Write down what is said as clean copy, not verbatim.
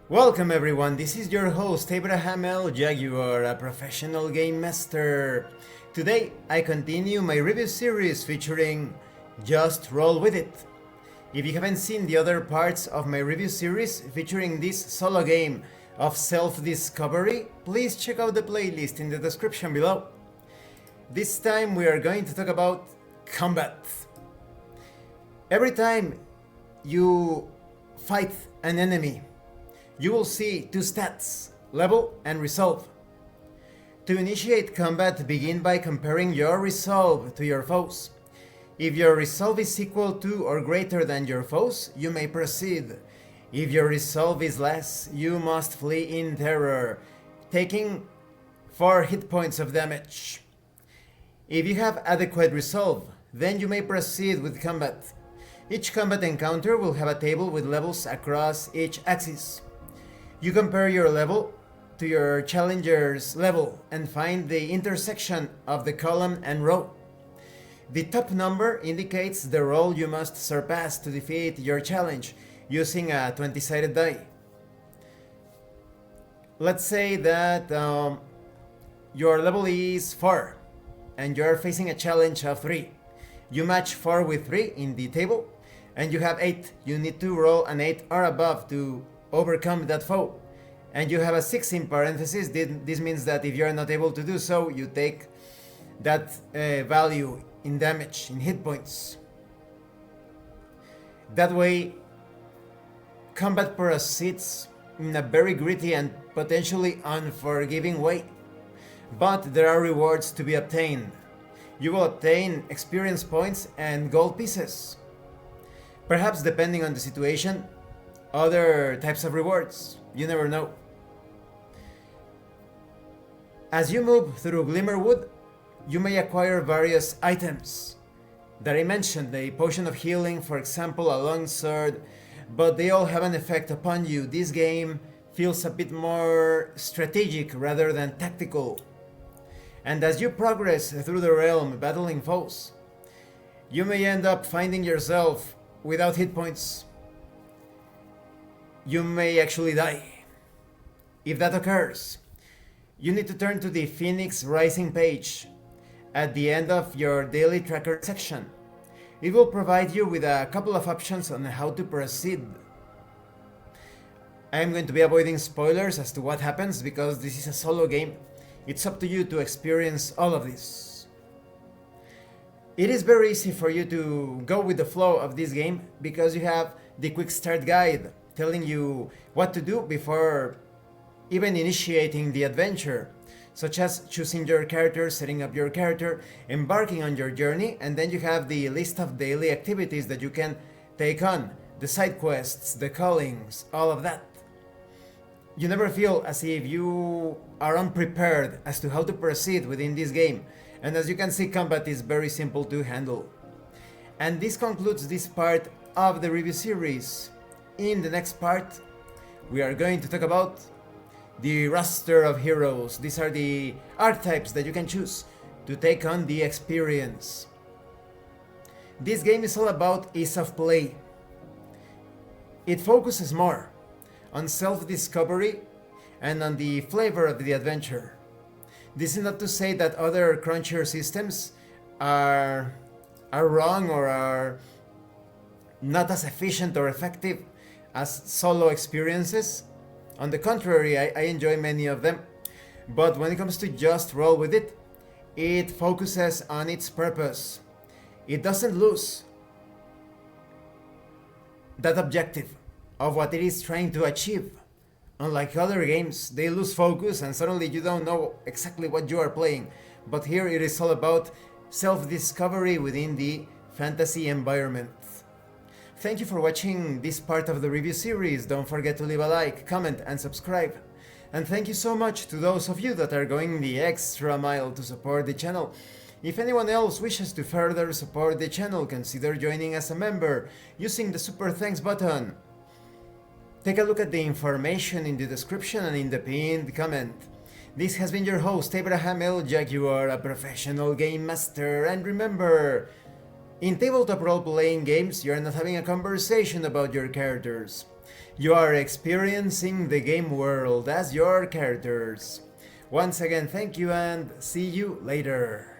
Welcome everyone, this is your host avaialble, a professional game master. Today I continue my review series featuring Just Roll With It. If you haven't seen the other parts of my review series featuring this solo game of self-discovery, please check out the playlist in the description below. This time we are going to talk about combat. Every time you fight an enemy, you will see two stats, level and resolve. To initiate combat, begin by comparing your resolve to your foes. If your resolve is equal to or greater than your foes, you may proceed. If your resolve is less, you must flee in terror, taking 4 hit points of damage. If you have adequate resolve, then you may proceed with combat. Each combat encounter will have a table with levels across each axis. You compare your level to your challenger's level and find the intersection of the column and row. The top number indicates the roll you must surpass to defeat your challenge using a 20-sided die. Let's say that your level is 4 and you're facing a challenge of 3. You match 4 with 3 in the table and you have 8. You need to roll an 8 or above to overcome that foe, and you have a 6 in parentheses. This means that if you're not able to do so, you take that value in damage, in hit points. That way, combat proceeds in a very gritty and potentially unforgiving way, but there are rewards to be obtained. You will obtain experience points and gold pieces. Perhaps, depending on the situation, other types of rewards. You never know. As you move through Glimmerwood, you may acquire various items that I mentioned, a potion of healing, for example, a long sword, but they all have an effect upon you. This game feels a bit more strategic rather than tactical. And as you progress through the realm battling foes, you may end up finding yourself without hit points. You may actually die. If that occurs, you need to turn to the Phoenix Rising page at the end of your daily tracker section. It will provide you with a couple of options on how to proceed. I am going to be avoiding spoilers as to what happens because this is a solo game. It's up to you to experience all of this. It is very easy for you to go with the flow of this game because you have the quick start guide telling you what to do before even initiating the adventure, such as choosing your character, setting up your character, embarking on your journey, and then you have the list of daily activities that you can take on, the side quests, the callings, all of that. You never feel as if you are unprepared as to how to proceed within this game, and as you can see, combat is very simple to handle. And this concludes this part of the review series. In the next part, we are going to talk about the roster of heroes. These are the archetypes that you can choose to take on the experience. This game is all about ease of play. It focuses more on self-discovery and on the flavor of the adventure. This is not to say that other crunchier systems are wrong or are not as efficient or effective as solo experiences. On the contrary, I enjoy many of them. But when it comes to Just Roll With It, it focuses on its purpose. It doesn't lose that objective of what it is trying to achieve. Unlike other games, they lose focus and suddenly you don't know exactly what you are playing. But here it is all about self-discovery within the fantasy environment. Thank you for watching this part of the review series. Don't forget to leave a like, comment and subscribe. And thank you so much to those of you that are going the extra mile to support the channel. If anyone else wishes to further support the channel, consider joining as a member using the super thanks button. Take a look at the information in the description and in the pinned comment. This has been your host, avaialble, a professional game master, and remember, in tabletop role-playing games, you're not having a conversation about your characters. You are experiencing the game world as your characters. Once again, thank you and see you later.